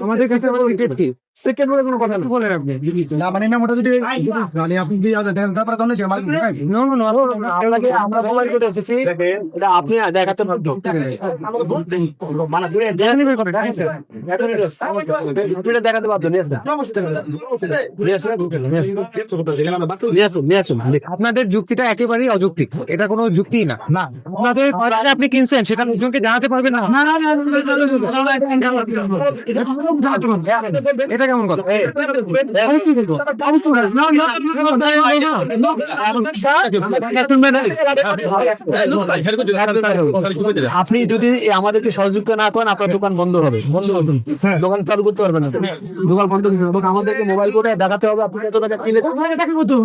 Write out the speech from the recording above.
আমাদের কাছে সেকেন্ড বলে কোনো কথা বলেন আপনি না মানে না মোটা যদি মানে আপনি যদি দেখেন তারপরে তো অনেক আমরা মোবাইল করে এসেছি এটা আপনি দেখাতে পারবেন মানে দেখাতে পারবেন আপনাদের যুক্তিটা একেবারেই অযৌক্তিক, এটা কোনো যুক্তি না। আপনাদের আপনি কিনছেন সেটা লোকজনকে জানাতে পারবেন না, এটা কেমন কথা? আপনি যদি আমাদেরকে সহযোগিতা না করেন আপনার দোকান বন্ধ হবে, দোকান চালু করতে পারবেন না, দোকান বন্ধ হবে। আমাদেরকে মোবাইল করে দেখাতে হবে আপনি কত টাকা কিনে দেখাবো তো।